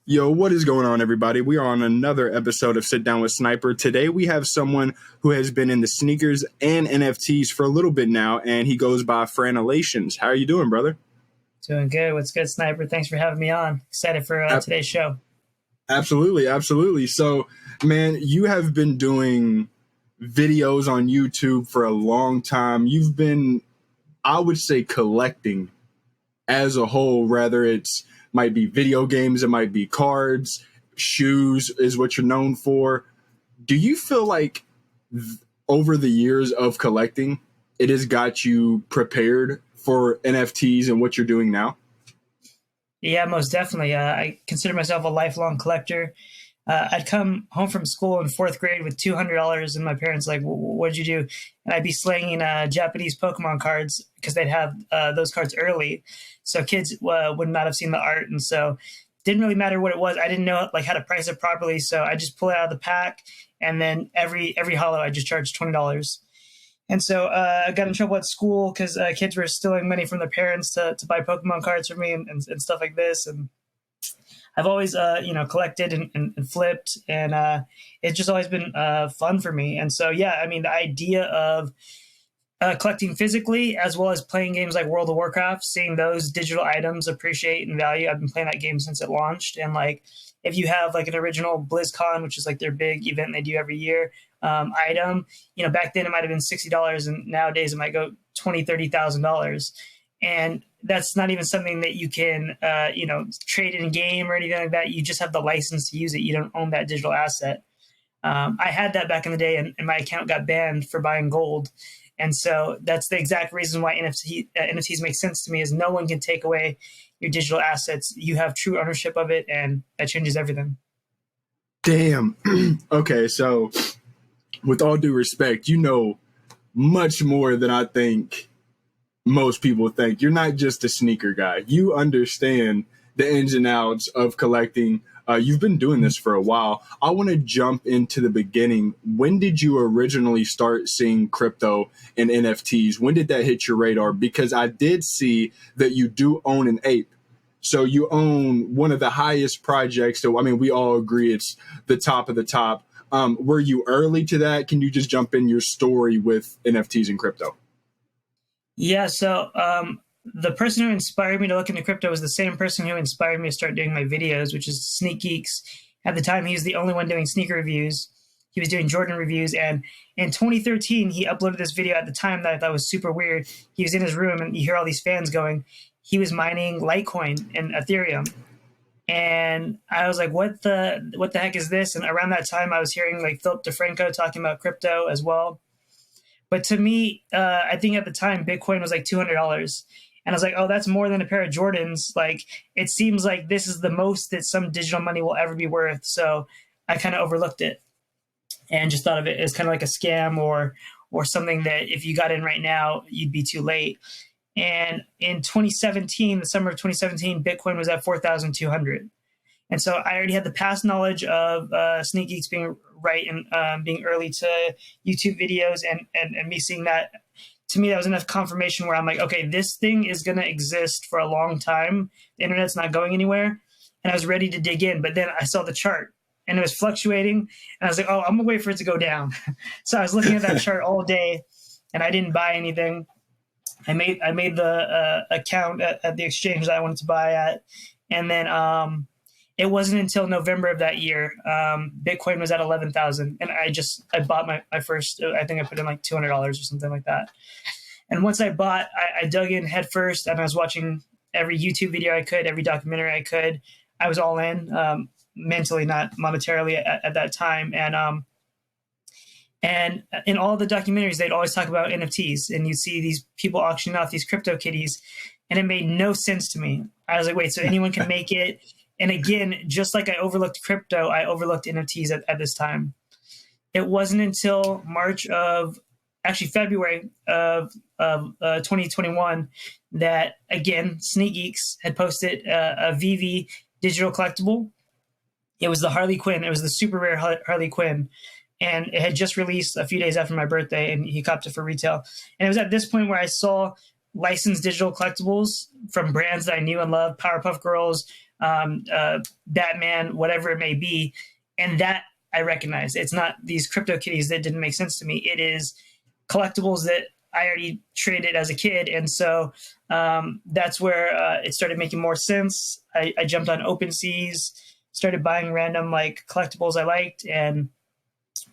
Yo, what is going on, everybody? We are on another episode of Sit Down with Sniper. Today, we have someone who has been in the sneakers and NFTs for a little bit now, and he goes by Franalations. How are you doing, brother? Doing good. What's good, Sniper? Thanks for having me on. Excited for today's show. Absolutely. So, man, you have been doing videos on YouTube for a long time. You've been, I would say, collecting as a whole, rather it's might be video games, it might be cards, shoes is what you're known for. Do you feel like over the years of collecting, it has got you prepared for NFTs and what you're doing now? Yeah, most definitely. I consider myself a lifelong collector. I'd come home from school in fourth grade with $200, and my parents like, "What'd you do?" And I'd be slinging Japanese Pokemon cards because they'd have those cards early, so kids would not have seen the art, and so didn't really matter what it was. I didn't know like how to price it properly, so I just pull it out of the pack, and then every holo I just charged $20. And so I got in trouble at school because kids were stealing money from their parents to buy Pokemon cards for me and stuff like this. And I've always, collected and flipped, and it's just always been fun for me. And so, yeah, I mean, the idea of collecting physically as well as playing games like World of Warcraft, seeing those digital items appreciate and value. I've been playing that game since it launched. And like, if you have like an original BlizzCon, which is like their big event they do every year, item, back then it might have been $60, and nowadays it might go $20,000-$30,000. And that's not even something that you can, trade in a game or anything like that. You just have the license to use it. You don't own that digital asset. I had that back in the day, and my account got banned for buying gold. And so that's the exact reason why NFTs make sense to me, is no one can take away your digital assets. You have true ownership of it, and that changes everything. Damn. Okay, so with all due respect, you know much more than I think most people think. You're not just a sneaker guy. You understand the ins and outs of collecting. You've been doing this for a while. I want to jump into the beginning. When did you originally start seeing crypto and NFTs? When did that hit your radar? Because I did see that you do own an ape. So you own one of the highest projects. So, I mean, we all agree it's the top of the top. Were you early to that? Can you just jump in your story with NFTs and crypto? Yeah, so the person who inspired me to look into crypto was the same person who inspired me to start doing my videos, which is Sneak Geeks. At the time, he was the only one doing sneaker reviews. He was doing Jordan reviews. And in 2013, he uploaded this video at the time that I thought was super weird. He was in his room, and you hear all these fans going. He was mining Litecoin and Ethereum. And I was like, what the heck is this? And around that time, I was hearing like Philip DeFranco talking about crypto as well. But to me, I think at the time, Bitcoin was like $200. And I was like, oh, that's more than a pair of Jordans. Like, it seems like this is the most that some digital money will ever be worth. So I kind of overlooked it and just thought of it as kind of like a scam or something that if you got in right now, you'd be too late. And in 2017, the summer of 2017, Bitcoin was at 4,200. And so I already had the past knowledge of Sneak Geeks being right and being early to YouTube videos and me seeing that. To me, that was enough confirmation where I'm like, okay, this thing is going to exist for a long time. The internet's not going anywhere. And I was ready to dig in. But then I saw the chart and it was fluctuating. And I was like, oh, I'm going to wait for it to go down. So I was looking at that chart all day and I didn't buy anything. I made the account at the exchange that I wanted to buy at. And then it wasn't until November of that year, Bitcoin was at 11,000. And I bought my first, I think I put in like $200 or something like that. And once I bought, I dug in head first and I was watching every YouTube video I could, every documentary I could. I was all in, mentally, not monetarily at that time. And in all the documentaries, they'd always talk about NFTs, and you'd see these people auctioning off these crypto kitties, and it made no sense to me. I was like, wait, so anyone can make it? And again, just like I overlooked crypto, I overlooked NFTs at this time. It wasn't until February of 2021 that, again, Sneak Geeks had posted a VV digital collectible. It was the Harley Quinn. It was the super rare Harley Quinn. And it had just released a few days after my birthday, and he copped it for retail. And it was at this point where I saw licensed digital collectibles from brands that I knew and loved, Powerpuff Girls, Batman, whatever it may be. And that I recognize. It's not these crypto kitties that didn't make sense to me. It is collectibles that I already traded as a kid. And so that's where it started making more sense. I jumped on OpenSeas, started buying random like collectibles I liked. And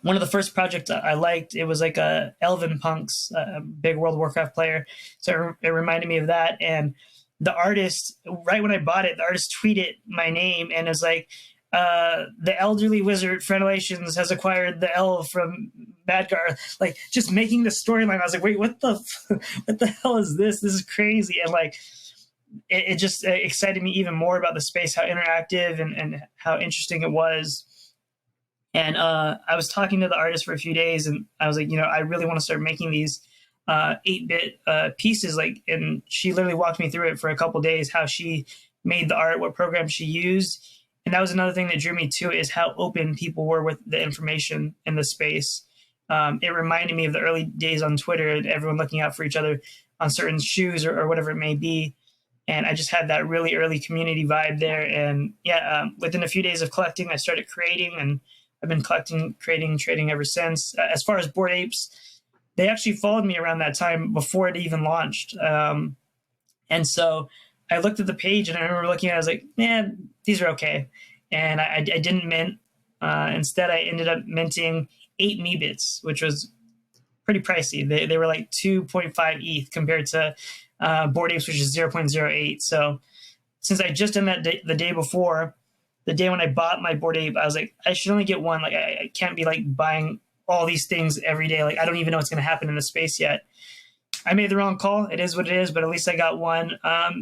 one of the first projects I liked, it was like a Elven Punks, a big World of Warcraft player. So it reminded me of that. And the artist, right when I bought it, the artist tweeted my name and is like, the elderly wizard Franalations has acquired the elf from Badgar. Like just making the storyline. I was like, wait, what the hell is this? This is crazy. And like, it just excited me even more about the space, how interactive and how interesting it was. And I was talking to the artist for a few days, and I was like, I really want to start making these 8-bit pieces. Like, and she literally walked me through it for a couple days, how she made the art, what program she used. And that was another thing that drew me to it, is how open people were with the information in the space. It reminded me of the early days on Twitter and everyone looking out for each other on certain shoes or whatever it may be. And I just had that really early community vibe there. And within a few days of collecting, I started creating, and I've been collecting, creating, trading ever since. As far as Bored Apes, they actually followed me around that time before it even launched. And so I looked at the page and I remember looking at it, I was like, man, these are okay. And I didn't mint. Instead, I ended up minting 8 Meebits, which was pretty pricey. They were like 2.5 ETH compared to Bored Apes, which is 0.08. So since I just done that the day before, the day when I bought my Bored Ape, I was like, I should only get one. Like I can't be like buying all these things every day. Like I don't even know what's going to happen in the space yet. I made the wrong call. It is what it is, but at least I got one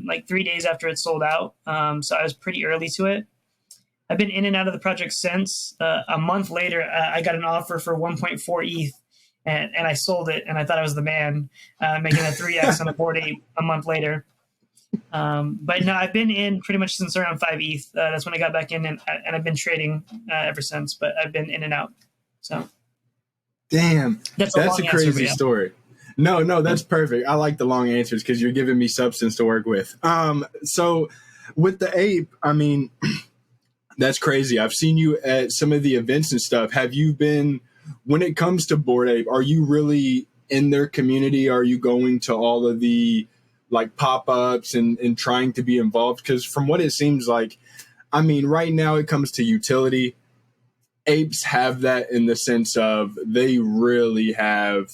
like 3 days after it sold out. So I was pretty early to it. I've been in and out of the project since. A month later, I got an offer for 1.4 ETH, and I sold it, and I thought I was the man, making a 3x on a Bored Ape a month later. But no, I've been in pretty much since around 5 ETH. That's when I got back in, and I've been trading ever since, but I've been in and out. So, damn, that's a crazy story. No, that's perfect. I like the long answers because you're giving me substance to work with. So with the ape, I mean, that's crazy. I've seen you at some of the events and stuff. Have you been, when it comes to Bored Ape, are you really in their community? Are you going to all of the like pop-ups and trying to be involved? Because from what it seems like, I mean, right now it comes to utility. Apes have that in the sense of they really have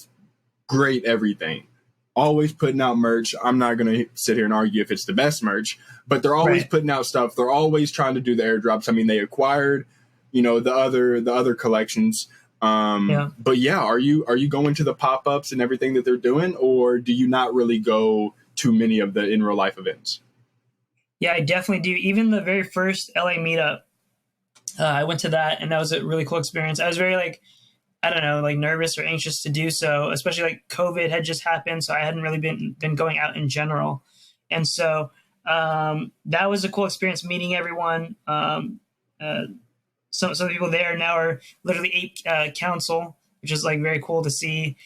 great everything, always putting out merch. I'm not going to sit here and argue if it's the best merch, but they're always putting out stuff. They're always trying to do the airdrops. I mean, they acquired, the other collections. But yeah, are you going to the pop-ups and everything that they're doing, or do you not really go to many of the in real life events? Yeah, I definitely do. Even the very first LA meetup, I went to that, and that was a really cool experience. I was very nervous or anxious to do so, especially like COVID had just happened. So I hadn't really been going out in general. And so that was a cool experience, meeting everyone. Some of the people there now are literally Ape Council, which is like very cool to see.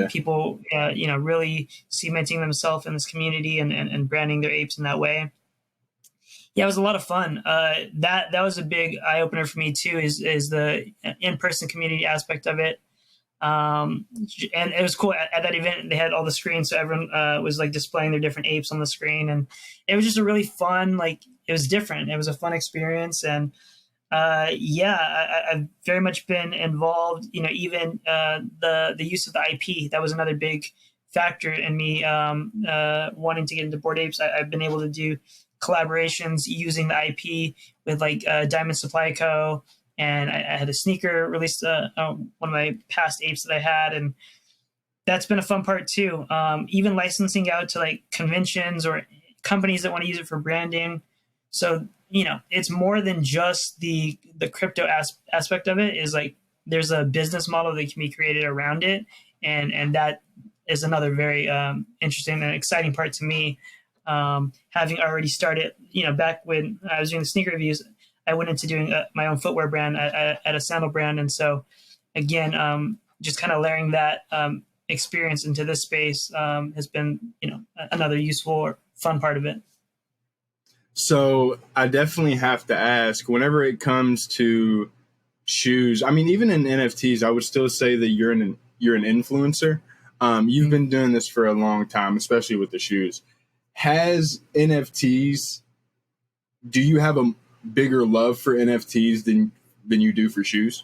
People, really cementing themselves in this community and branding their apes in that way. Yeah, it was a lot of fun. That was a big eye opener for me too. Is the in-person community aspect of it, and it was cool. At that event, they had all the screens, so everyone was like displaying their different apes on the screen, and it was just a really fun. Like it was different. It was a fun experience, and I've very much been involved. Even the use of the IP, that was another big factor in me wanting to get into Bored Apes. I've been able to do collaborations using the IP with like Diamond Supply Co. And I had a sneaker released, one of my past apes that I had. And that's been a fun part too. Even licensing out to like conventions or companies that want to use it for branding. So, it's more than just the crypto aspect of it. Is like, there's a business model that can be created around it. And that is another very interesting and exciting part to me. Having already started, back when I was doing the sneaker reviews, I went into doing my own footwear brand at a sandal brand. And so again, just kind of layering that experience into this space has been, another useful or fun part of it. So I definitely have to ask, whenever it comes to shoes, I mean, even in NFTs, I would still say that you're an influencer. You've been doing this for a long time, especially with the shoes. Has NFTs, do you have a bigger love for NFTs than you do for shoes?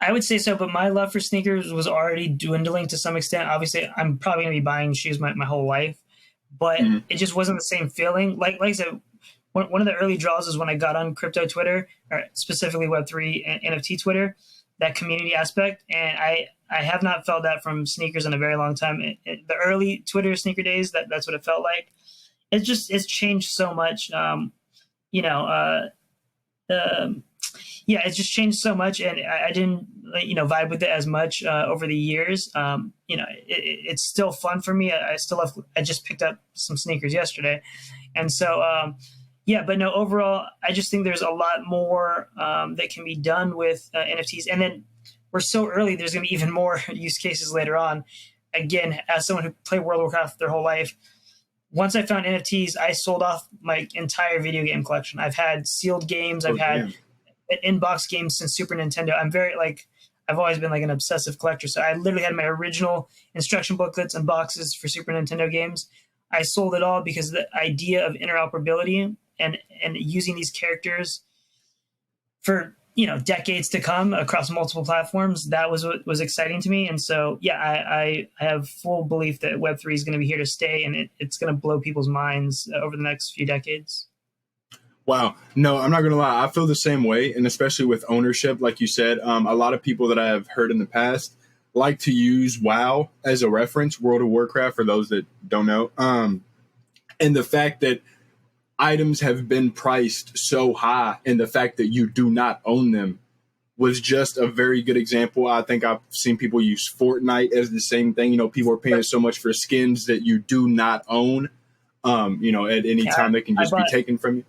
I would say so, but my love for sneakers was already dwindling to some extent. Obviously, I'm probably going to be buying shoes my whole life, but Mm-hmm. it just wasn't the same feeling. Like I said, one of the early draws is when I got on crypto Twitter, or specifically Web3 and NFT Twitter, that community aspect. And I have not felt that from sneakers in a very long time. The early Twitter sneaker days, that's what it felt like. It's changed so much. You know, um, yeah, it's just changed so much, and I didn't, vibe with it as much over the years. It's still fun for me. I just picked up some sneakers yesterday, and so yeah, but no, overall, I just think there's a lot more that can be done with NFTs, and then we're so early. There's going to be even more use cases later on. Again, as someone who played World of Warcraft their whole life, once I found NFTs, I sold off my entire video game collection. I've had sealed games. I've had Damn. in-box games since Super Nintendo. I've always been like an obsessive collector. So I literally had my original instruction booklets and boxes for Super Nintendo games. I sold it all because the idea of interoperability and using these characters for decades to come across multiple platforms, that was what was exciting to me. And so yeah, I have full belief that Web3 is going to be here to stay, and it's going to blow people's minds over the next few decades. Wow. No, I'm not going to lie. I feel the same way. And especially with ownership, like you said, a lot of people that I have heard in the past like to use WoW as a reference, World of Warcraft, for those that don't know. And the fact that items have been priced so high and the fact that you do not own them was just a very good example. I think I've seen people use Fortnite as the same thing. People are paying so much for skins that you do not own, at any time they can just be taken from you.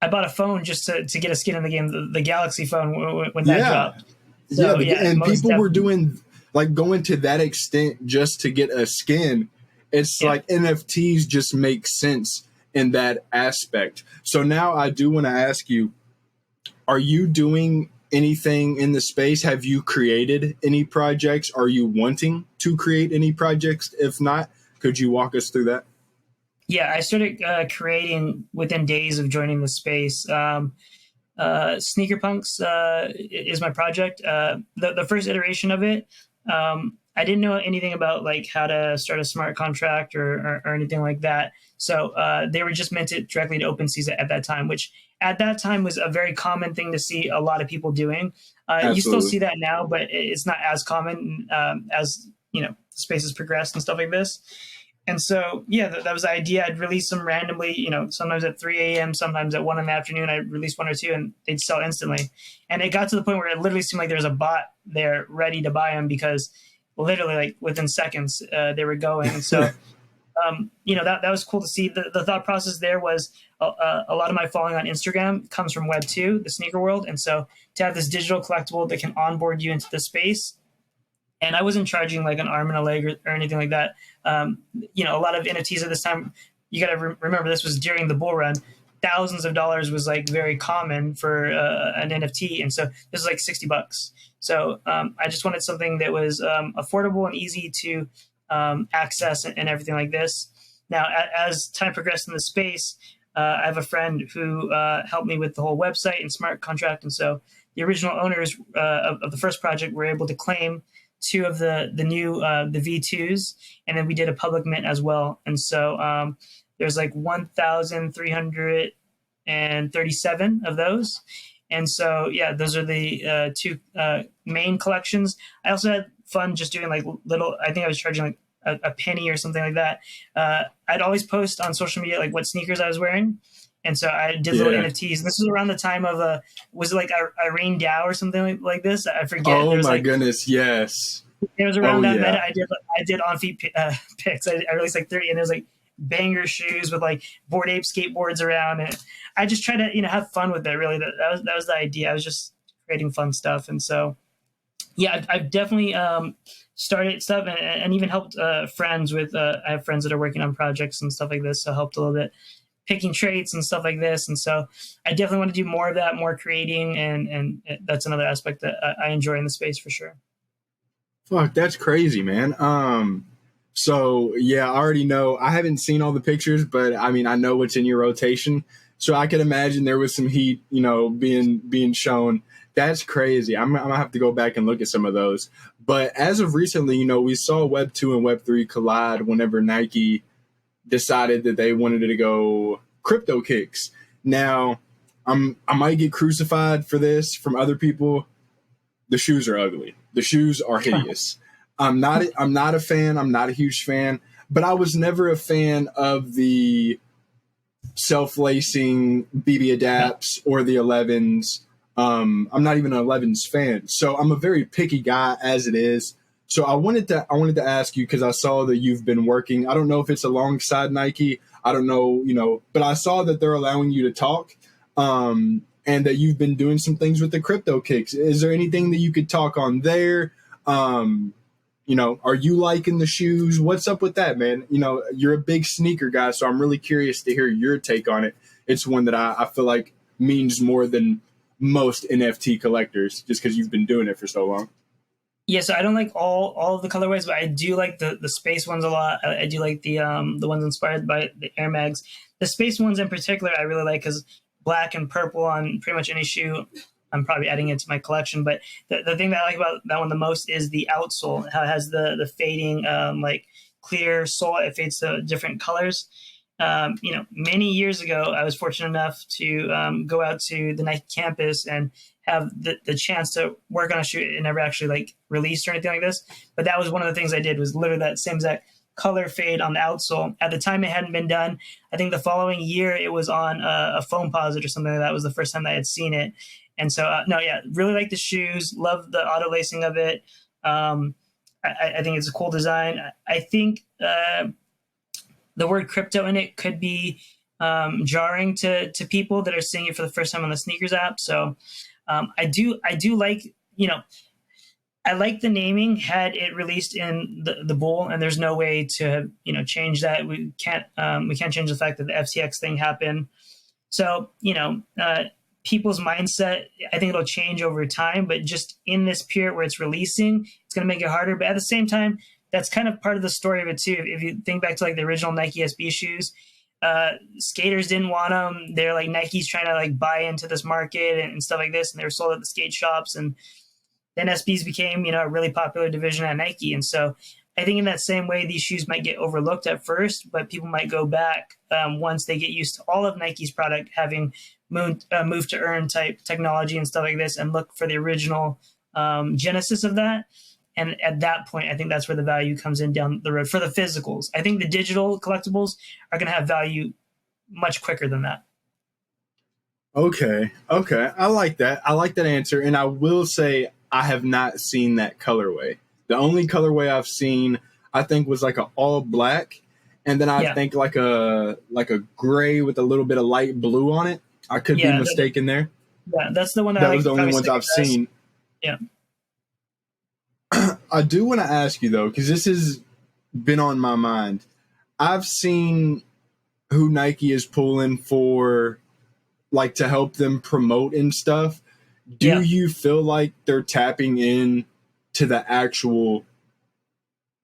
I bought a phone just to get a skin in the game, the Galaxy phone when that dropped. So, and people definitely were doing going to that extent just to get a skin. It's like NFTs just make sense in that aspect. So now I do want to ask you, are you doing anything in the space? Have you created any projects? Are you wanting to create any projects? If not, could you walk us through that? Yeah, I started creating within days of joining the space. Sneaker Punks is my project. The first iteration of it, I didn't know anything about like how to start a smart contract or anything like that. So they were just meant it directly to OpenSea at that time, which at that time was a very common thing to see a lot of people doing. You still see that now, but it's not as common as space has progressed and stuff like this. And so, yeah, that was the idea. I'd release them randomly, sometimes at 3 a.m., sometimes at 1 in the afternoon. I'd release one or two, and they'd sell instantly. And it got to the point where it literally seemed like there was a bot there ready to buy them because literally, like, within seconds, they were going. And so, that was cool to see. The thought process there was a lot of my following on Instagram comes from Web 2, the sneaker world. And so to have this digital collectible that can onboard you into the space, and I wasn't charging like an arm and a leg or anything like that. A lot of NFTs at this time, you got to remember this was during the bull run. Thousands of dollars was like very common for an NFT. And so this was like $60. So I just wanted something that was affordable and easy to access and everything like this. Now, as time progressed in the space, I have a friend who helped me with the whole website and smart contract. And so the original owners of the first project were able to claim two of the new the V2s, and then we did a public mint as well. And so there's like 1,337 of those. And so yeah, those are the two main collections. I also had fun just doing like little. I think I was charging like a penny or something like that. I'd always post on social media like what sneakers I was wearing. And so I did little NFTs. This was around the time of was it like Irene Dow or something like this? I forget. Oh my goodness, yes. It was around that meta. I did on feet pics. I released like 30, and there's like banger shoes with like Bored Ape skateboards around, and I just try to have fun with it. Really, that was the idea. I was just creating fun stuff, and so yeah, I've definitely started stuff and even helped friends with. I have friends that are working on projects and stuff like this, so helped a little bit. picking traits and stuff like this. And so I definitely want to do more of that, more creating, and that's another aspect that I enjoy in the space for sure. Fuck, that's crazy, man. So yeah, I already know. I haven't seen all the pictures, but I mean, I know what's in your rotation, so I can imagine there was some heat, being shown. That's crazy. I'm gonna have to go back and look at some of those. But as of recently, we saw Web 2 and Web 3 collide whenever Nike decided that they wanted to go crypto kicks. Now, I might get crucified for this from other people. The shoes are ugly. The shoes are hideous. I'm not a fan. I'm not a huge fan, but I was never a fan of the self-lacing BB Adapts or the 11s. I'm not even an 11s fan. So I'm a very picky guy as it is. So I wanted to ask you, because I saw that you've been working. I don't know if it's alongside Nike. I don't know, but I saw that they're allowing you to talk, and that you've been doing some things with the crypto kicks. Is there anything that you could talk on there? Are you liking the shoes? What's up with that, man? You're a big sneaker guy, so I'm really curious to hear your take on it. It's one that I feel like means more than most NFT collectors, just because you've been doing it for so long. Yeah, so I don't like all of the colorways, but I do like the space ones a lot. I do like the ones inspired by the Air Mags. The space ones in particular, I really like, because black and purple on pretty much any shoe, I'm probably adding it to my collection. But the thing that I like about that one the most is the outsole, how it has the fading clear sole. It fades to different colors. Many years ago, I was fortunate enough to go out to the Nike campus and have the chance to work on a shoe. It never actually released or anything like this, but that was one of the things I did, was literally that same exact color fade on the outsole. At the time, it hadn't been done. I think the following year it was on a foam posit or something. That was the first time that I had seen it. And so, really like the shoes, love the auto lacing of it. I think it's a cool design. I think the word crypto in it could be jarring to people that are seeing it for the first time on the sneakers app. So I do like, I like the naming had it released in the bull, and there's no way to change that. We can't change the fact that the FTX thing happened. So people's mindset, I think it'll change over time, but just in this period where it's releasing, it's going to make it harder. But at the same time, that's kind of part of the story of it too. If you think back to the original Nike SB shoes, skaters didn't want them. They're like, Nike's trying to buy into this market and stuff like this, and they were sold at the skate shops. And then SBs became a really popular division at Nike. And so I think in that same way, these shoes might get overlooked at first, but people might go back once they get used to all of Nike's product having move to earn type technology and stuff like this, and look for the original genesis of that. And at that point, I think that's where the value comes in down the road for the physicals. I think the digital collectibles are going to have value much quicker than that. Okay. I like that. I like that answer. And I will say I have not seen that colorway. The only colorway I've seen, I think, was an all black. And then I think like a gray with a little bit of light blue on it. I could be mistaken there. Yeah, that's the one that was the only ones I've seen. Yeah. I do want to ask you, though, because this has been on my mind. I've seen who Nike is pulling for, to help them promote and stuff. Do you feel like they're tapping in to the actual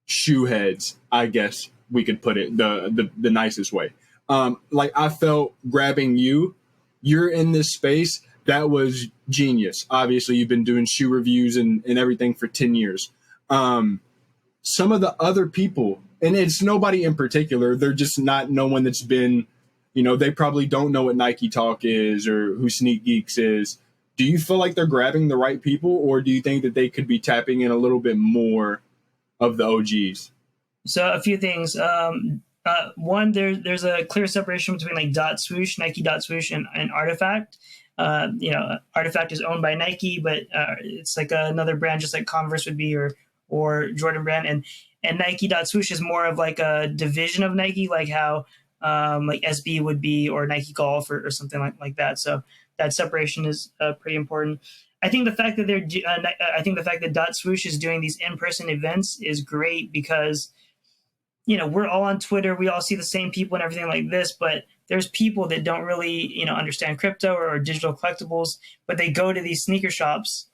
shoe heads, I guess we could put it the nicest way? I felt grabbing you're in this space. That was genius. Obviously, you've been doing shoe reviews and everything for 10 years. Some of the other people, and it's nobody in particular, they're just not no one that's been, they probably don't know what Nike Talk is or who Sneak Geeks is. Do you feel like they're grabbing the right people, or do you think that they could be tapping in a little bit more of the OGs? So a few things. One, there's a clear separation between Dot Swoosh, Nike Dot Swoosh, and Artifact. Artifact is owned by Nike, but it's another brand, just like Converse would be, or Jordan brand, and Nike Dot Swoosh is more of a division of Nike, like how SB would be, or Nike Golf, or something like that. So that separation is pretty important. I think the fact that Dot Swoosh is doing these in-person events is great, because we're all on Twitter, we all see the same people and everything like this, but there's people that don't really, understand crypto or digital collectibles, but they go to these sneaker shops.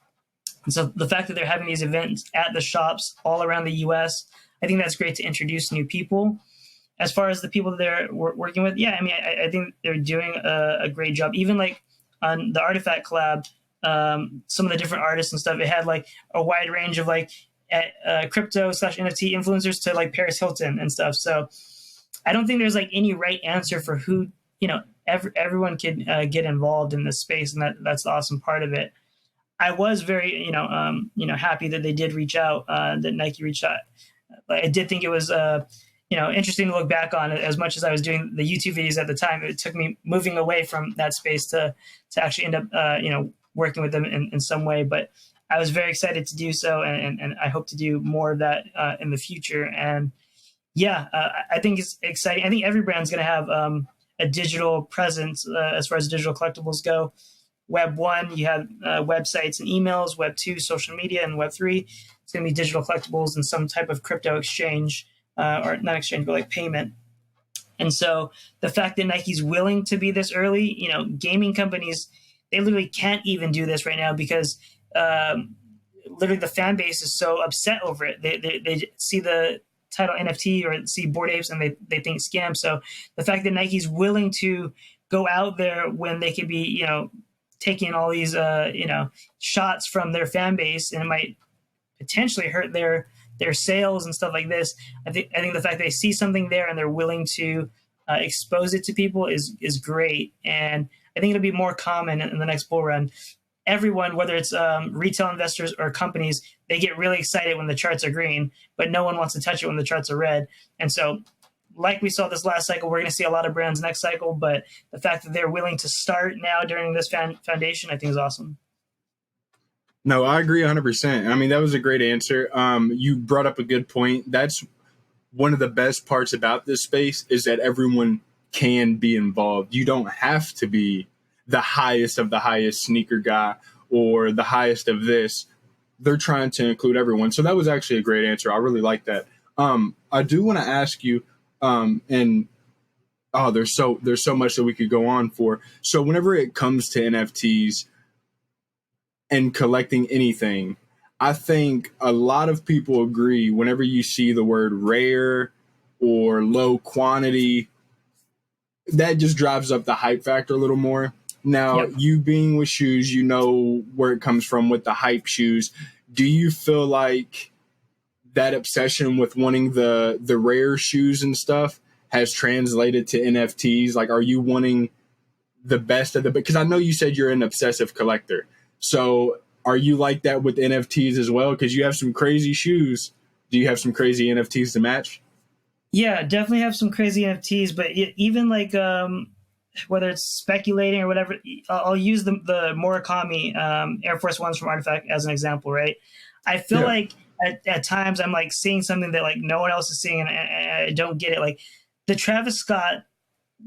And so the fact that they're having these events at the shops all around the US, I think that's great to introduce new people. As far as the people that they're working with, yeah, I mean, I think they're doing a great job. Even like on the Artifact collab, some of the different artists and stuff, it had like a wide range of like crypto/NFT influencers to like Paris Hilton and stuff. So I don't think there's like any right answer for who, everyone can get involved in this space, and that's the awesome part of it. I was very, happy that they did reach out, that Nike reached out. I did think it was, interesting to look back on it. As much as I was doing the YouTube videos at the time, it took me moving away from that space to actually end up, working with them in some way. But I was very excited to do so, and I hope to do more of that in the future. And yeah, I think it's exciting. I think every brand's going to have a digital presence as far as digital collectibles go. Web 1, you have websites and emails. Web 2, social media. And Web 3, it's going to be digital collectibles and some type of crypto exchange, or not exchange, but like payment. And so the fact that Nike's willing to be this early, gaming companies, they literally can't even do this right now because literally the fan base is so upset over it. They see the title NFT or see Bored Apes and they think scam. So the fact that Nike's willing to go out there when they could be, taking all these, shots from their fan base, and it might potentially hurt their sales and stuff like this. I think the fact they see something there and they're willing to expose it to people is great. And I think it'll be more common in the next bull run. Everyone, whether it's retail investors or companies, they get really excited when the charts are green, but no one wants to touch it when the charts are red. And so, like we saw this last cycle, we're going to see a lot of brands next cycle, but the fact that they're willing to start now during this foundation, I think is awesome. No, I agree 100%. I mean, that was a great answer. You brought up a good point. That's one of the best parts about this space is that everyone can be involved. You don't have to be the highest of the highest sneaker guy or the highest of this. They're trying to include everyone. So that was actually a great answer. I really like that. I do want to ask you, there's so much that we could go on for. So whenever it comes to NFTs and collecting anything, I think a lot of people agree whenever you see the word rare or low quantity, that just drives up the hype factor a little more. Now, yep. You being with shoes, you know where it comes from with the hype shoes. Do you feel like that obsession with wanting the rare shoes and stuff has translated to NFTs? Like, are you wanting the best of the, because I know you said you're an obsessive collector. So are you like that with NFTs as well? Because you have some crazy shoes. Do you have some crazy NFTs to match? Yeah, definitely have some crazy NFTs, but even like, whether it's speculating or whatever, I'll use the Murakami Air Force Ones from Artifact as an example, right? I feel like at times I'm like seeing something that like no one else is seeing, and I don't get it. Like the Travis Scott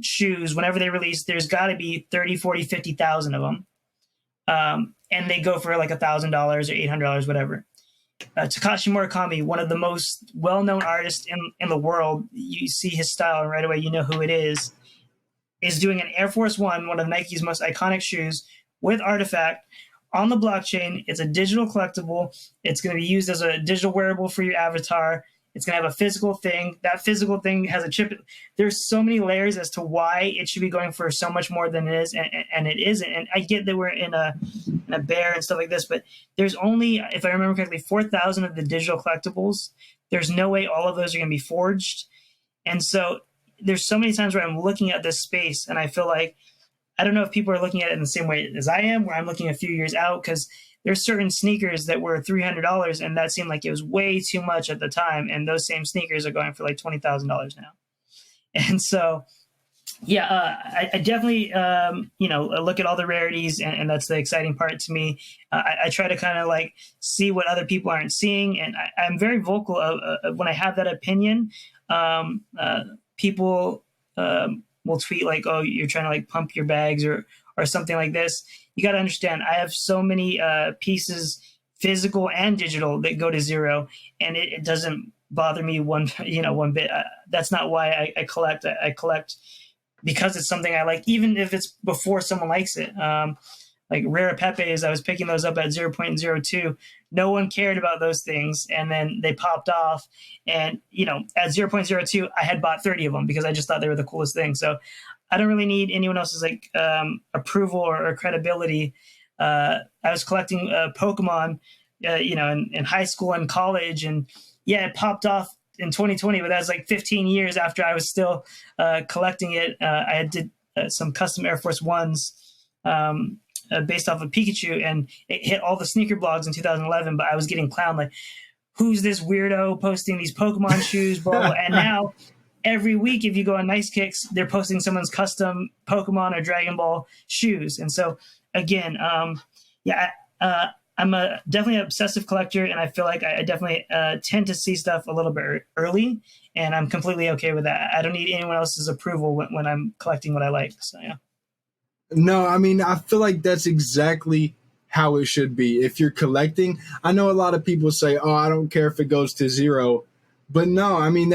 shoes, whenever they release, there's got to be 30, 40, 50,000 of them. And they go for like $1,000 or $800, whatever. Takashi Murakami, one of the most well-known artists in the world, you see his style and right away you know who it is doing an Air Force One of Nike's most iconic shoes with Artifact on the blockchain. It's a digital collectible. It's going to be used as a digital wearable for your avatar. It's going to have a physical thing. That physical thing has a chip. There's so many layers as to why it should be going for so much more than it is, and it isn't. And I get that we're in a bear and stuff like this, but there's only, if I remember correctly, 4,000 of the digital collectibles. There's no way all of those are going to be forged. And so there's so many times where I'm looking at this space and I feel like, I don't know if people are looking at it in the same way as I am, where I'm looking a few years out, because there's certain sneakers that were $300 and that seemed like it was way too much at the time. And those same sneakers are going for like $20,000 now. And so, yeah, I definitely, look at all the rarities, and that's the exciting part to me. I try to kind of like see what other people aren't seeing. And I'm very vocal of when I have that opinion. People will tweet like, oh, you're trying to like pump your bags or something like this. You got to understand, I have so many pieces, physical and digital, that go to zero, and it doesn't bother me one bit. That's not why I collect. I collect because it's something I like, even if it's before someone likes it. Like rare Pepes, I was picking those up at 0.02. No one cared about those things, and then they popped off. And at 0.02, I had bought 30 of them because I just thought they were the coolest thing. So I don't really need anyone else's approval or credibility. I was collecting Pokemon, in high school and college, and yeah, it popped off in 2020, but that was like 15 years after I was still collecting it. I did some custom Air Force Ones based off of Pikachu, and it hit all the sneaker blogs in 2011. But I was getting clowned like, "Who's this weirdo posting these Pokemon shoes?" Blah, blah. And now every week, if you go on Nice Kicks, they're posting someone's custom Pokemon or Dragon Ball shoes. And so again, I'm definitely an obsessive collector, and I feel like I definitely tend to see stuff a little bit early, and I'm completely okay with that. I don't need anyone else's approval when I'm collecting what I like. So yeah. No, I mean, I feel like that's exactly how it should be. If you're collecting, I know a lot of people say, "Oh, I don't care if it goes to zero," but no, I mean,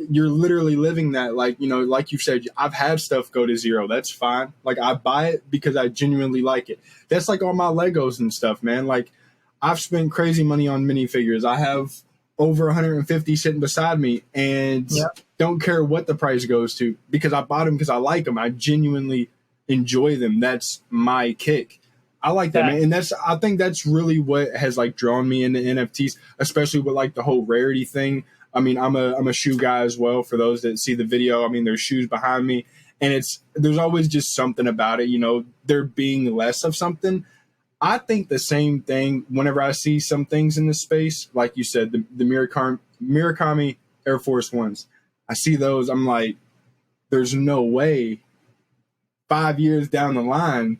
you're literally living that. Like, like you said, I've had stuff go to zero. That's fine. Like, I buy it because I genuinely like it. That's like all my Legos and stuff, man. Like, I've spent crazy money on minifigures. I have over 150 sitting beside me, and don't care what the price goes to because I bought them because I like them. I genuinely enjoy them. That's my kick. I like that, man. And I think that's really what has like drawn me into NFTs, especially with like the whole rarity thing. I mean, I'm a shoe guy as well. For those that see the video, I mean, there's shoes behind me, and there's always just something about it, there being less of something. I think the same thing whenever I see some things in this space, like you said, the Murakami Air Force Ones. I see those, I'm like, there's no way 5 years down the line,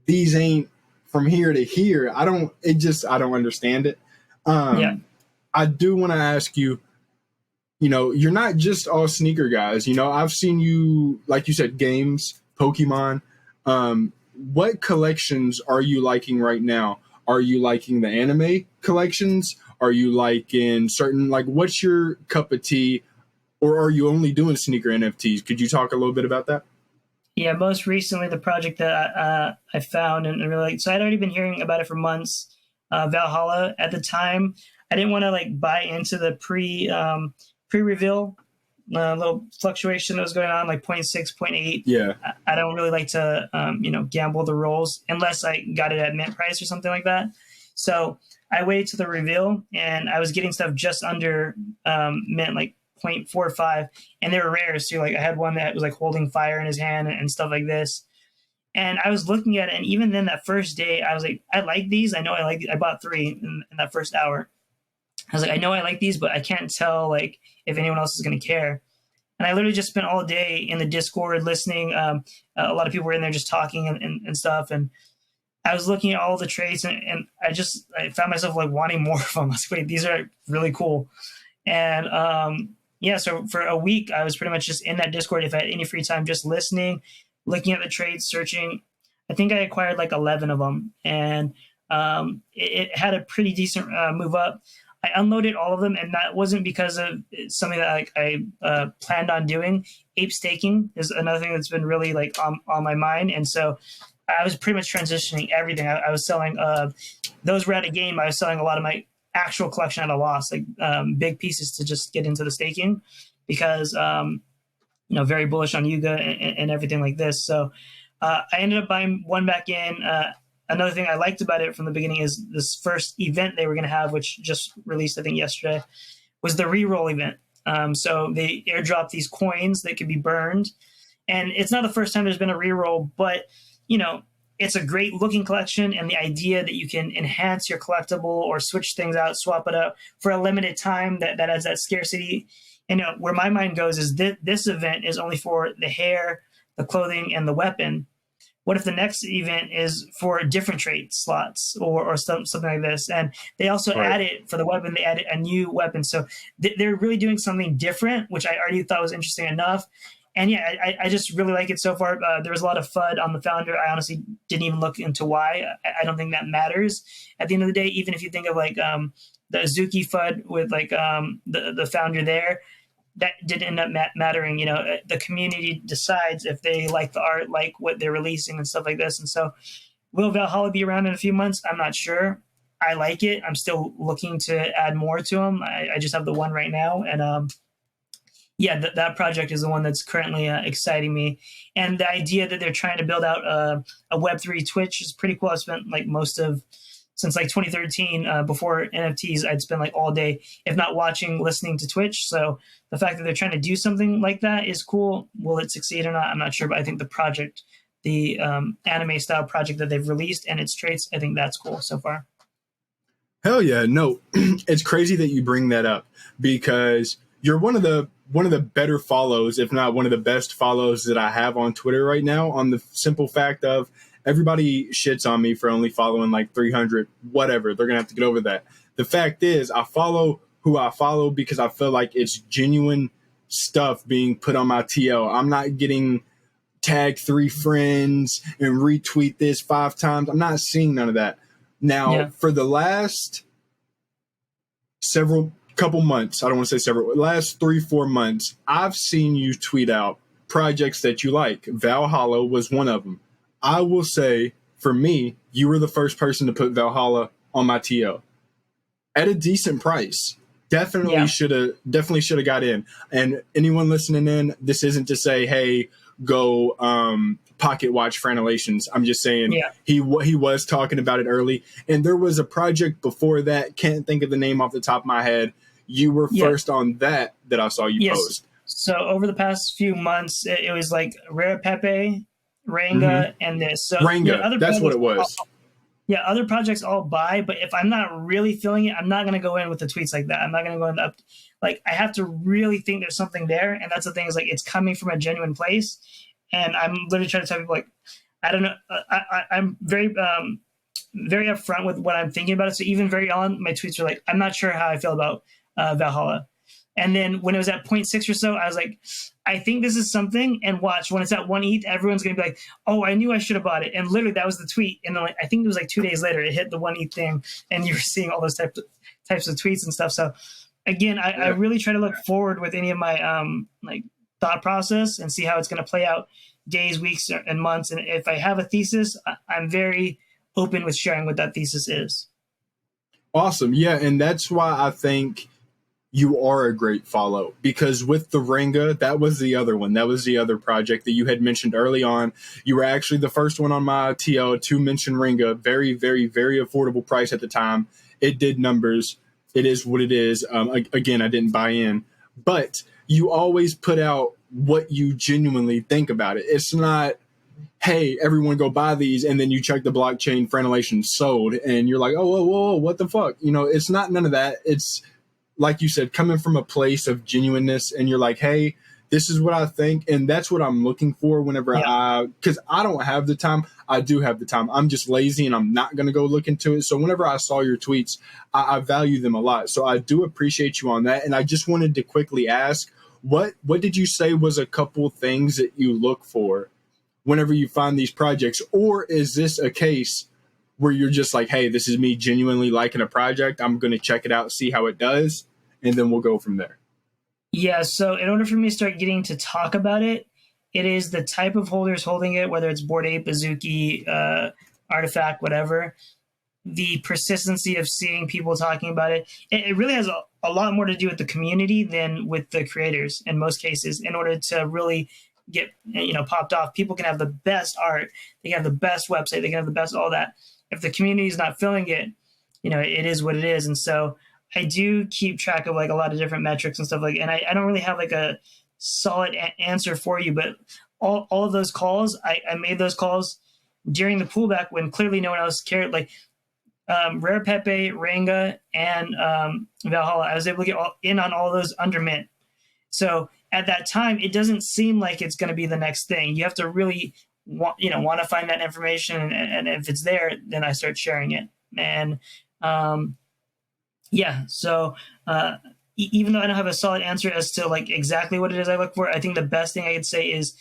these ain't from here to here. I don't understand it. I do want to ask you, you're not just all sneaker guys. I've seen you, like you said, games, Pokemon. What collections are you liking right now? Are you liking the anime collections? Are you liking certain, like, what's your cup of tea? Or are you only doing sneaker NFTs? Could you talk a little bit about that? Yeah, most recently the project that I found and really liked. So I'd already been hearing about it for months. Valhalla. At the time, I didn't want to like buy into the pre-reveal little fluctuation that was going on, like 0.6, 0.8. Yeah. I don't really like to gamble the rolls unless I got it at mint price or something like that. So I waited to the reveal, and I was getting stuff just under mint, like 0.45, and they were rares too. Like I had one that was like holding fire in his hand and stuff like this. And I was looking at it, and even then that first day, I was like, I like these. I know I like these. I bought 3 in that first hour. I was like, I know I like these, but I can't tell like if anyone else is going to care. And I literally just spent all day in the Discord listening. A lot of people were in there just talking and stuff. And I was looking at all the traits, and I found myself like wanting more of them. I was like, wait, these are really cool. And so for a week, I was pretty much just in that Discord if I had any free time, just listening, looking at the trades, searching. I think I acquired like 11 of them, and it had a pretty decent move up. I unloaded all of them, and that wasn't because of something that I planned on doing. Ape staking is another thing that's been really like on my mind, and so I was pretty much transitioning everything. I was selling those were at a game. I was selling a lot of my actual collection at a loss, like big pieces to just get into the staking because very bullish on Yuga and everything like this. So I ended up buying one back in. Another thing I liked about it from the beginning is this first event they were going to have, which just released, I think, yesterday, was the reroll event. So they airdrop these coins that could be burned. And it's not the first time there's been a reroll, but, it's a great looking collection. And the idea that you can enhance your collectible or switch things out, swap it up for a limited time, that adds that scarcity. And where my mind goes is this event is only for the hair, the clothing, and the weapon. What if the next event is for different trait slots or something like this? And they also added for the weapon, they added a new weapon. So they're really doing something different, which I already thought was interesting enough. And yeah, I just really like it so far. There was a lot of FUD on the founder. I honestly didn't even look into why. I don't think that matters at the end of the day. Even if you think of like the Azuki FUD with like the founder there, that didn't end up mattering. The community decides if they like the art, like what they're releasing and stuff like this. And so, will Valhalla be around in a few months? I'm not sure. I like it. I'm still looking to add more to them. I just have the one right now, and yeah, that project is the one that's currently exciting me. And the idea that they're trying to build out a Web3 Twitch is pretty cool. I've spent like since like 2013, before NFTs, I'd spend like all day, if not watching, listening to Twitch. So the fact that they're trying to do something like that is cool. Will it succeed or not? I'm not sure, but I think the project, the anime style project that they've released and its traits, I think that's cool so far. Hell yeah. No, it's crazy that you bring that up because you're one of the better follows, if not one of the best follows that I have on Twitter right now, on the simple fact of everybody shits on me for only following like 300, whatever. They're going to have to get over that. The fact is, I follow who I follow because I feel like it's genuine stuff being put on my TL. I'm not getting tag 3 friends and retweet this 5 times. I'm not seeing none of that. Now, for the last couple months, I don't want to say several, last 3-4 months, I've seen you tweet out projects that you like. Valhalla was one of them. I will say, for me, you were the first person to put Valhalla on my TL at a decent price. Definitely should have got in. And anyone listening in, this isn't to say, hey, go pocket watch Franalations. I'm just saying he was talking about it early. And there was a project before that, can't think of the name off the top of my head. You were first on that I saw you post. So over the past few months, it was like Rare Pepe, Ranga, and this. So Ranga, that's what it was. Other projects I'll buy, but if I'm not really feeling it, I'm not going to go in with the tweets like that. I'm not going to go in I have to really think there's something there. And that's the thing, is like, it's coming from a genuine place. And I'm literally trying to tell people, like, I don't know. I'm very, very upfront with what I'm thinking about it. So even very on, my tweets are like, I'm not sure how I feel about Valhalla. And then when it was at 0.6 or so, I was like, I think this is something. And watch, when it's at 1 ETH, everyone's going to be like, oh, I knew I should have bought it. And literally that was the tweet. And then I think it was like 2 days later, it hit the 1 ETH thing. And you were seeing all those types of tweets and stuff. So again, I really try to look forward with any of my thought process and see how it's going to play out days, weeks, and months. And if I have a thesis, I'm very open with sharing what that thesis is. Awesome. Yeah. And that's why I think you are a great follow, because with the Ranga, that was the other one. That was the other project that you had mentioned early on. You were actually the first one on my TL to mention Ranga. Very, very, very affordable price at the time. It did numbers. It is what it is. Again, I didn't buy in, but you always put out what you genuinely think about it. It's not, hey, everyone go buy these, and then you check the blockchain, Franalations sold, and you're like, oh, whoa, what the fuck? It's not none of that. It's, like you said, coming from a place of genuineness, and you're like, hey, this is what I think, and that's what I'm looking for whenever because I don't have the time. I do have the time. I'm just lazy, and I'm not going to go look into it. So whenever I saw your tweets, I value them a lot. So I do appreciate you on that, and I just wanted to quickly ask, what did you say was a couple things that you look for whenever you find these projects? Or is this a case where you're just like, hey, this is me genuinely liking a project, I'm going to check it out, see how it does, and then we'll go from there? Yeah, so in order for me to start getting to talk about it, it is the type of holders holding it, whether it's Bored Ape, Azuki, Artifact, whatever, the persistency of seeing people talking about it. It really has a lot more to do with the community than with the creators in most cases. In order to really get popped off, people can have the best art, they can have the best website, they can have the best all that. If the community is not feeling it, it is what it is. And so I do keep track of like a lot of different metrics and stuff and I don't really have like a solid answer for you, but all of those calls, I made those calls during the pullback when clearly no one else cared. Like Rare Pepe, Ranga, and Valhalla, I was able to get in on all those under mint. So at that time, it doesn't seem like it's going to be the next thing. You have to really want to find that information, and if it's there, then I start sharing it. And so even though I don't have a solid answer as to like exactly what it is I look for, I think the best thing I could say is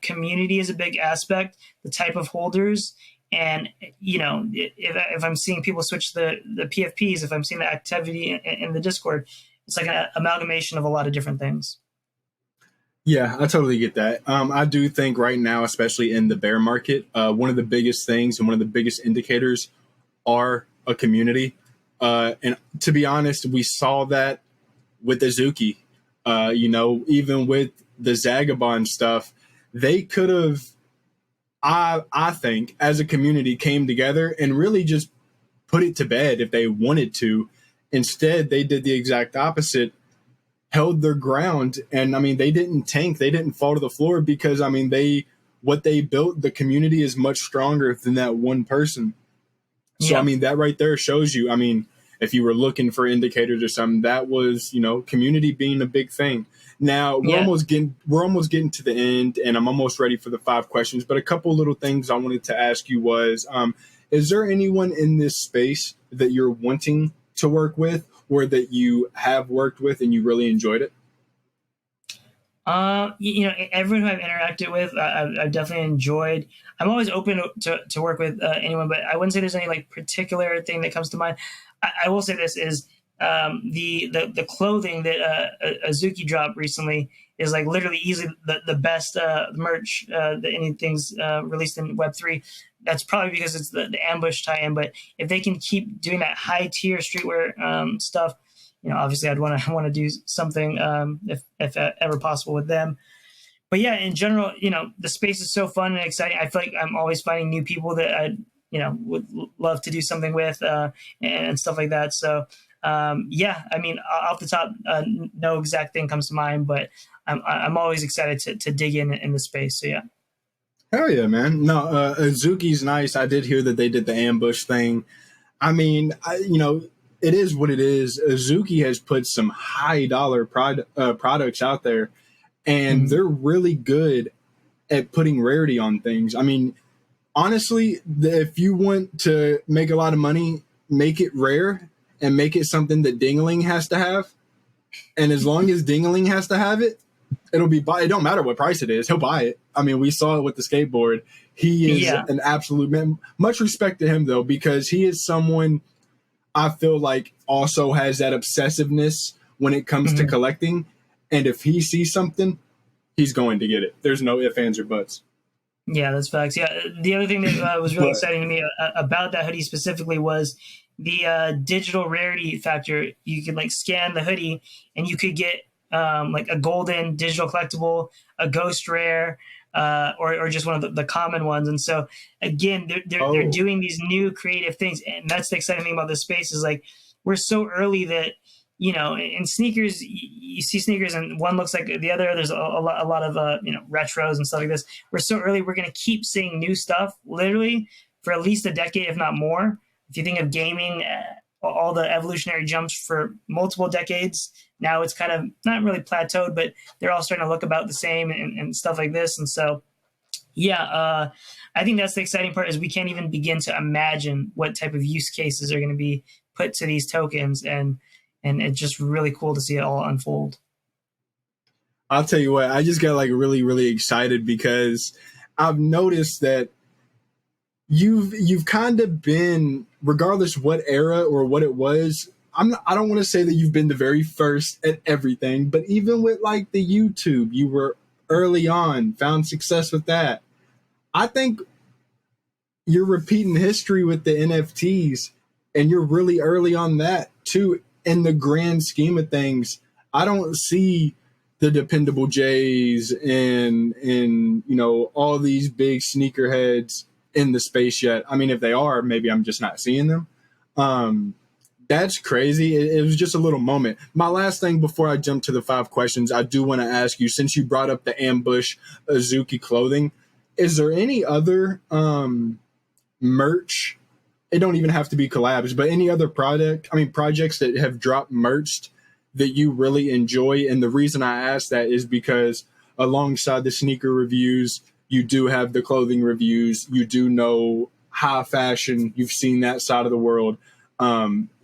community is a big aspect, the type of holders. And, if I'm seeing people switch the PFPs, if I'm seeing the activity in the Discord, it's like an amalgamation of a lot of different things. Yeah, I totally get that. I do think right now, especially in the bear market, one of the biggest things and one of the biggest indicators are a community. And to be honest, we saw that with Azuki. Even with the Zagabond stuff, they could have, I think, as a community, came together and really just put it to bed if they wanted to. Instead, they did the exact opposite, held their ground, and I mean, they didn't tank, they didn't fall to the floor because I mean, what they built, the community is much stronger than that one person. So, I mean, that right there shows you, I mean, if you were looking for indicators or something, that was, community being a big thing. Now we're almost getting to the end, and I'm almost ready for the 5 questions. But a couple little things I wanted to ask you was, is there anyone in this space that you're wanting to work with, or that you have worked with and you really enjoyed it? Everyone who I've interacted with, I've definitely enjoyed. I'm always open to work with anyone, but I wouldn't say there's any like particular thing that comes to mind. I will say this is the clothing that Azuki dropped recently is like literally easily the best merch that anything's released in Web3. That's probably because it's the ambush tie-in. But if they can keep doing that high tier streetwear stuff, obviously I'd want to do something if ever possible with them. But yeah, in general, the space is so fun and exciting. I feel like I'm always finding new people that I would love to do something with and stuff like that. So yeah, I mean, off the top, no exact thing comes to mind, but I'm always excited to dig in the space. So yeah. Hell yeah, man. No, Azuki's nice. I did hear that they did the ambush thing. I mean, it is what it is. Azuki has put some high dollar products out there, and they're really good at putting rarity on things. I mean, honestly, if you want to make a lot of money, make it rare and make it something that Dingling has to have. And as long as Dingling has to have it, it'll be it don't matter what price it is, he'll buy it. I mean, we saw it with the skateboard. He is an absolute man. Much respect to him though, because he is someone I feel like also has that obsessiveness when it comes to collecting. And if he sees something, he's going to get it. There's no ifs, ands, or buts. Yeah, that's facts. Yeah, the other thing that was really exciting to me about that hoodie specifically was the digital rarity factor. You could like scan the hoodie and you could get like a golden digital collectible, a ghost rare, or just one of the common ones. And so again, they're doing these new creative things, and that's the exciting thing about this space is like we're so early that in sneakers you see sneakers and one looks like the other. There's a lot of retros and stuff like this. We're so early. We're going to keep seeing new stuff literally for at least a decade, if not more. If you think of gaming, all the evolutionary jumps for multiple decades. Now it's kind of not really plateaued, but they're all starting to look about the same and stuff like this. And so, yeah, I think that's the exciting part is we can't even begin to imagine what type of use cases are going to be put to these tokens. And it's just really cool to see it all unfold. I'll tell you what, I just got like really, really excited because I've noticed that you've kind of been, regardless what era or what it was, I don't want to say that you've been the very first at everything, but even with like the YouTube, you were early on, found success with that. I think you're repeating history with the NFTs, and you're really early on that too. In the grand scheme of things, I don't see the Dependable J's and all these big sneakerheads in the space yet. I mean, if they are, maybe I'm just not seeing them. That's crazy. It was just a little moment. My last thing before I jump to the 5 questions, I do want to ask you, since you brought up the ambush Azuki clothing, is there any other merch? It don't even have to be collabs, but any other projects that have dropped merch that you really enjoy? And the reason I ask that is because alongside the sneaker reviews, you do have the clothing reviews. You do know high fashion. You've seen that side of the world.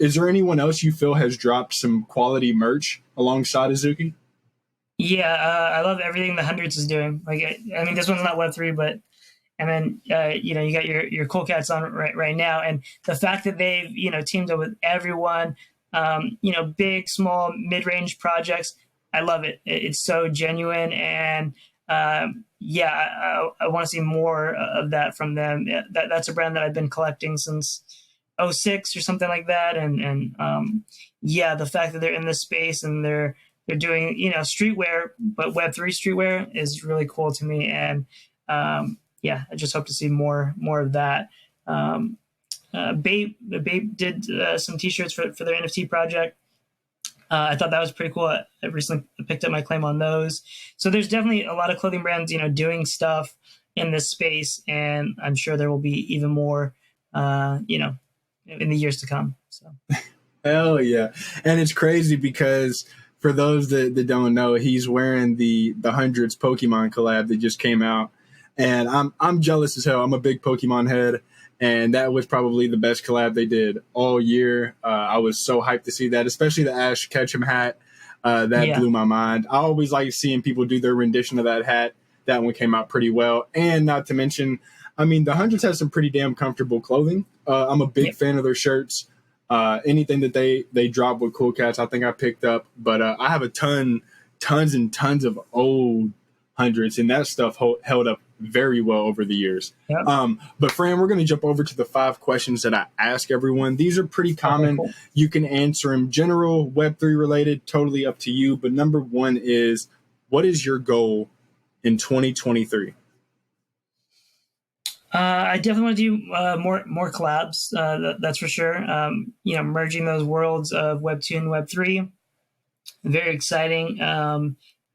Is there anyone else you feel has dropped some quality merch alongside Azuki? Yeah, I love everything the Hundreds is doing. Like, I mean, this one's not Web3, but and then you got your Cool Cats on right now, and the fact that they've teamed up with everyone, big, small, mid-range projects. I love it. It's so genuine, and yeah, I want to see more of that from them. That's a brand that I've been collecting since '06 or something like that, and yeah, the fact that they're in this space and they're doing streetwear, but Web3 streetwear is really cool to me, and yeah, I just hope to see more of that. Bape did some T-shirts for their NFT project. I thought that was pretty cool. I recently picked up my claim on those. So there's definitely a lot of clothing brands, doing stuff in this space, and I'm sure there will be even more, in the years to come. So. Hell yeah. And it's crazy because for those that don't know, he's wearing the hundreds Pokemon collab that just came out. And I'm jealous as hell. I'm a big Pokemon head, and that was probably the best collab they did all year. I was so hyped to see that, especially the Ash Ketchum hat. That blew my mind. I always like seeing people do their rendition of that hat. That one came out pretty well. And not to mention, I mean, the hundreds has some pretty damn comfortable clothing. I'm a big fan of their shirts. Anything that they drop with Cool Cats, I think I picked up. But I have tons and tons of old hundreds, and that stuff held up very well over the years. Yep. But Fran, we're going to jump over to the 5 questions that I ask everyone. These are pretty common. Okay, cool. You can answer them general, Web3 related, totally up to you. But number 1 is, what is your goal in 2023? I definitely want to do more collabs. That's for sure. Merging those worlds of Web2 and Web3, very exciting.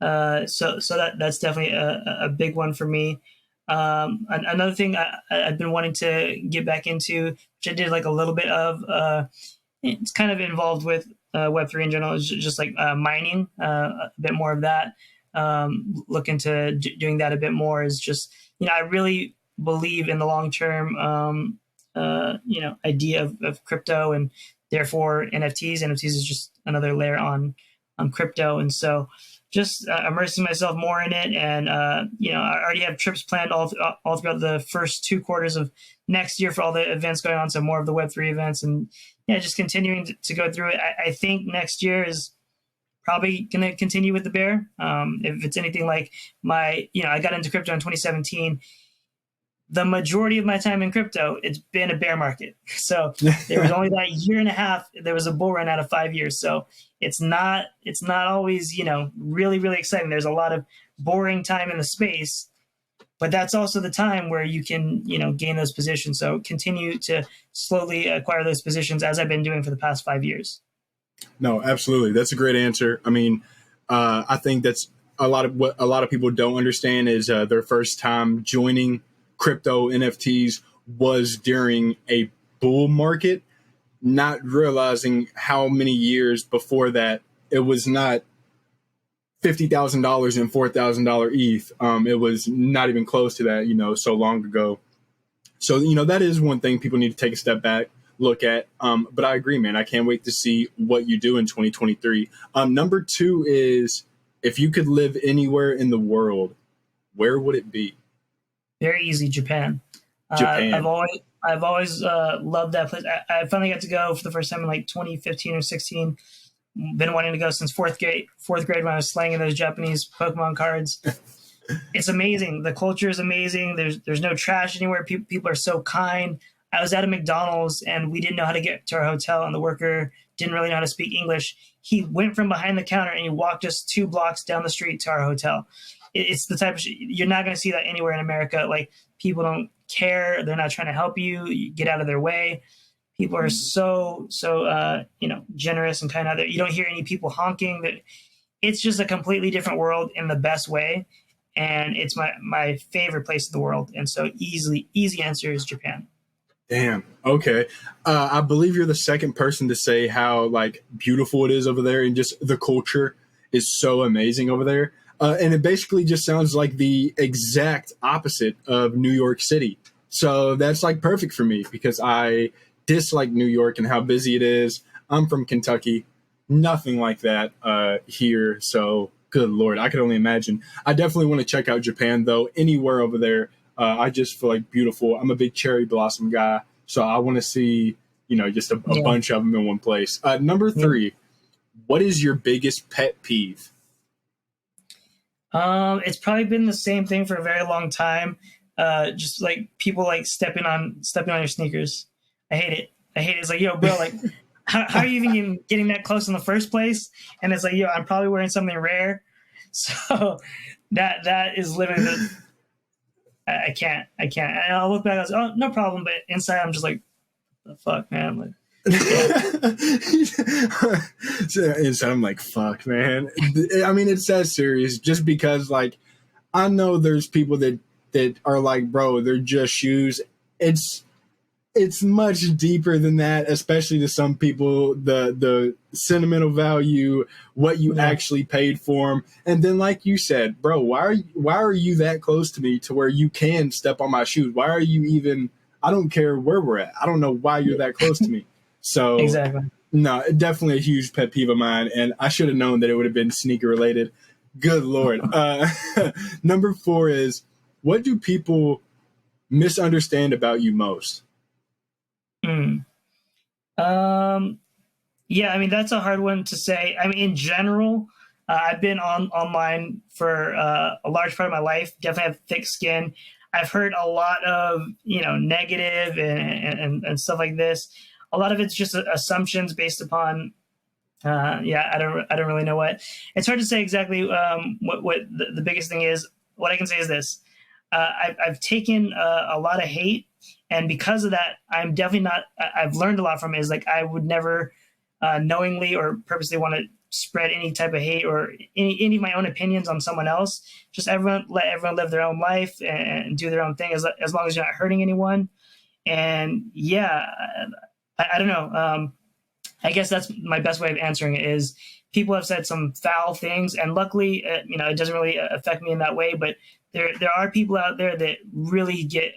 So that's definitely a big one for me. Another thing I've been wanting to get back into, which I did like a little bit of, it's kind of involved with Web3 in general, is just like mining, a bit more of that. Look into doing that a bit more. Is just, I really believe in the long-term, idea of crypto, and therefore NFTs. NFTs is just another layer on crypto. And so just immersing myself more in it. And, I already have trips planned all throughout the first 2 quarters of next year for all the events going on. So more of the Web3 events, and just continuing to go through it. I think next year is probably going to continue with the bear. If it's anything like I got into crypto in 2017, the majority of my time in crypto, it's been a bear market. So there was only that year and a half, there was a bull run out of 5 years. So it's not always, really, really exciting. There's a lot of boring time in the space, but that's also the time where you can, gain those positions. So continue to slowly acquire those positions, as I've been doing for the past 5 years. No, absolutely. That's a great answer. I mean, I think that's what a lot of people don't understand is their first time joining crypto NFTs was during a bull market, not realizing how many years before that it was not $50,000 and $4,000 ETH. It was not even close to that, so long ago. So, that is one thing people need to take a step back, look at. But I agree, man. I can't wait to see what you do in 2023. Number 2 is, if you could live anywhere in the world, where would it be? Very easy, Japan. I've always loved that place. I finally got to go for the first time in like 2015 or 16. Been wanting to go since fourth grade when I was slanging those Japanese Pokemon cards. It's amazing. The culture is amazing. There's no trash anywhere. People are so kind. I was at a McDonald's and we didn't know how to get to our hotel, and the worker didn't really know how to speak English. He went from behind the counter and he walked us 2 blocks down the street to our hotel. It's the type of you're not going to see that anywhere in America. Like, people don't care. They're not trying to help you. You get out of their way. People are so generous and kind of there. You don't hear any people honking. It's just a completely different world in the best way. And it's my favorite place in the world. And so easy answer is Japan. Damn. Okay. I believe you're the second person to say how beautiful it is over there, and just the culture is so amazing over there. And it basically just sounds like the exact opposite of New York City. So that's perfect for me, because I dislike New York and how busy it is. I'm from Kentucky. Nothing like that here. So good Lord, I could only imagine. I definitely want to check out Japan, though. Anywhere over there, I just feel beautiful. I'm a big cherry blossom guy. So I want to see just a bunch of them in one place. Number 3, what is your biggest pet peeve? It's probably been the same thing for a very long time. Just like people like stepping on your sneakers. I hate it. It's like, yo, bro, like, how are you even getting that close in the first place? And it's like, yo, I'm probably wearing something rare. So that is literally I can't. And I'll look back, I was, oh, no problem. But inside, I'm just like, the fuck, man. Like, Inside, I'm like, fuck, man. I mean, it's that serious just because, like, I know there's people that are like, bro, they're just shoes. It's much deeper than that, especially to some people, the sentimental value, what you actually paid for them. And then, like you said, bro, why are you that close to me to where you can step on my shoes? Why are you even, I don't care where we're at. I don't know why you're that close to me. So exactly. No, definitely a huge pet peeve of mine. And I should have known that it would have been sneaker related. Good Lord. Number 4 is, what do people misunderstand about you most? Yeah, I mean, that's a hard one to say. I mean, in general, I've been online for a large part of my life. Definitely have thick skin. I've heard a lot of, negative and stuff like this. A lot of it's just assumptions based upon, I don't really know what. It's hard to say exactly what the biggest thing is. What I can say is this. I've taken a lot of hate, and because of that, I'm definitely not. I've learned a lot from it. Is like, I would never knowingly or purposely want to spread any type of hate or any of my own opinions on someone else. Just let everyone live their own life and do their own thing as long as you're not hurting anyone. And yeah, I don't know. I guess that's my best way of answering it is people have said some foul things, and luckily, it doesn't really affect me in that way. But there are people out there that really get,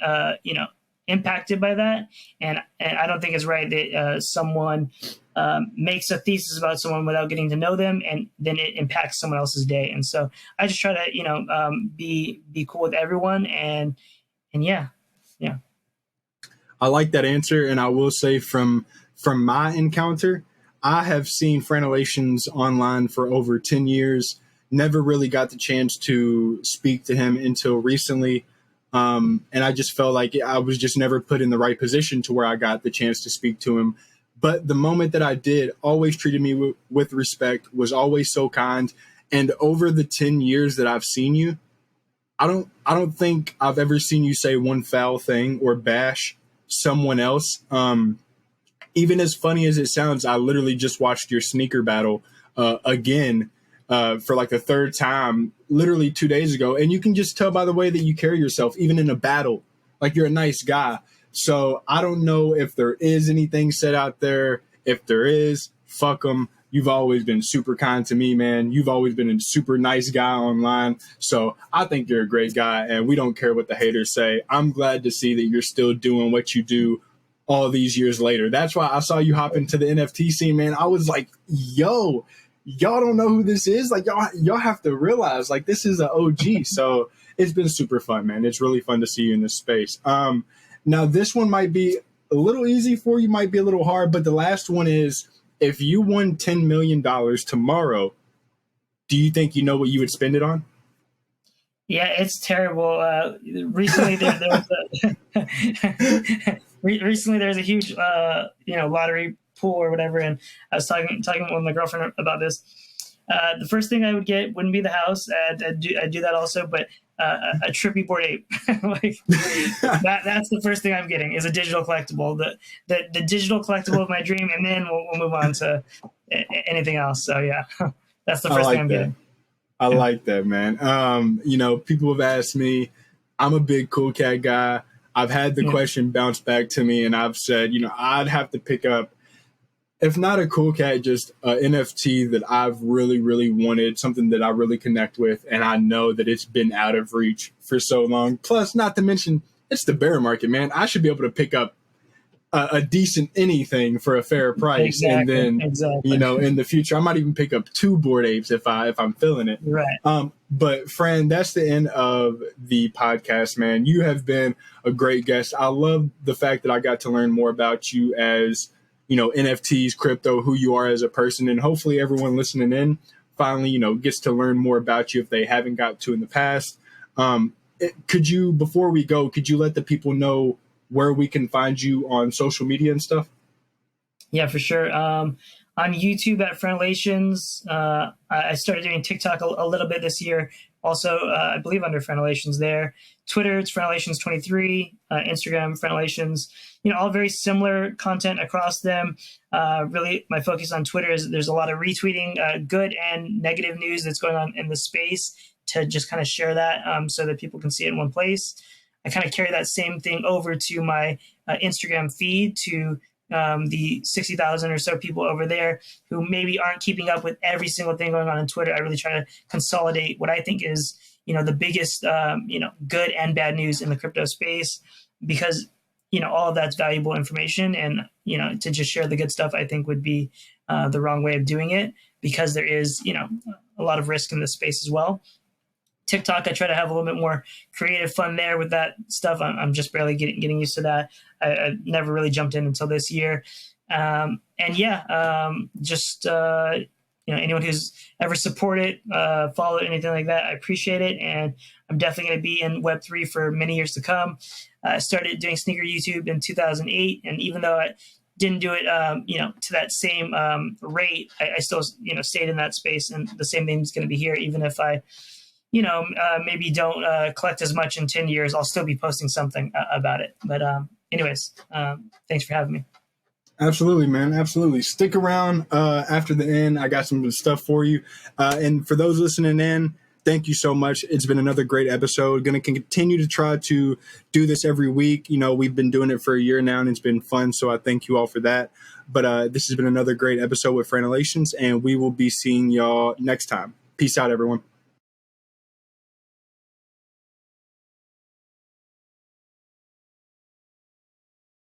impacted by that. And I don't think it's right that someone makes a thesis about someone without getting to know them, and then it impacts someone else's day. And so I just try to, be cool with everyone. And yeah. I like that answer. And I will say from my encounter, I have seen Franalations online for over 10 years. Never really got the chance to speak to him until recently. And I just felt like I was just never put in the right position to where I got the chance to speak to him. But the moment that I did, always treated me with respect, was always so kind. And over the 10 years that I've seen you, I don't think I've ever seen you say one foul thing or bash someone else. Even as funny as it sounds, I literally just watched your sneaker battle again for like the 3rd time, literally 2 days ago. And you can just tell by the way that you carry yourself, even in a battle, like you're a nice guy. So I don't know if there is anything said out there. If there is, fuck them. You've always been super kind to me, man. You've always been a super nice guy online. So I think you're a great guy, and we don't care what the haters say. I'm glad to see that you're still doing what you do all these years later. That's why I saw you hop into the NFT scene, man. I was like, yo, y'all don't know who this is? Like, y'all have to realize, like, this is an OG. So it's been super fun, man. It's really fun to see you in this space. Now, this one might be a little easy for you, might be a little hard, but the last one is, if you won $10 million tomorrow, do you think you know what you would spend it on? Yeah, it's terrible. Recently, there was a huge, lottery pool or whatever, and I was talking with my girlfriend about this. The first thing I would get wouldn't be the house. I'd do that also, but a trippy Bored Ape. Like that's the first thing I'm getting is a digital collectible, the digital collectible of my dream, and then we'll move on to anything else. So yeah, that's the first thing I'm getting. I like that, man. People have asked me, I'm a big cool cat guy. I've had the question bounce back to me, and I've said, I'd have to pick up, if not a cool cat, just an NFT that I've really, really wanted, something that I really connect with, and I know that it's been out of reach for so long. Plus, not to mention, it's the bear market, man. I should be able to pick up a decent anything for a fair price. Exactly, and then, in the future, I might even pick up 2 Bored Apes if I'm feeling it. Right. But Fran, that's the end of the podcast, man. You have been a great guest. I love the fact that I got to learn more about you as NFTs, crypto, who you are as a person, and hopefully everyone listening in finally, gets to learn more about you if they haven't got to in the past. Before we go, could you let the people know where we can find you on social media and stuff? Yeah, for sure. On YouTube at Franalations. I started doing TikTok a little bit this year. Also, I believe under Franalations there. Twitter, it's Franalations23. Instagram, Franalations. All very similar content across them. Really, my focus on Twitter is there's a lot of retweeting good and negative news that's going on in the space to just kind of share that so that people can see it in one place. I kind of carry that same thing over to my Instagram feed to the 60,000 or so people over there who maybe aren't keeping up with every single thing going on Twitter. I really try to consolidate what I think is, the biggest, good and bad news in the crypto space, because, all of that's valuable information. And, to just share the good stuff, I think would be the wrong way of doing it, because there is, a lot of risk in this space as well. TikTok, I try to have a little bit more creative fun there with that stuff. I'm just barely getting used to that. I never really jumped in until this year. Anyone who's ever supported, followed anything like that, I appreciate it. And I'm definitely going to be in Web3 for many years to come. I started doing sneaker YouTube in 2008. And even though I didn't do it, to that same rate, I still, stayed in that space. And the same thing is going to be here, even if I maybe don't collect as much in 10 years, I'll still be posting something about it. But anyways, thanks for having me. Absolutely, man. Absolutely. Stick around after the end. I got some stuff for you. And for those listening in, thank you so much. It's been another great episode. Going to continue to try to do this every week. We've been doing it for a year now, and it's been fun. So I thank you all for that. But this has been another great episode with Franalations, and we will be seeing y'all next time. Peace out, everyone.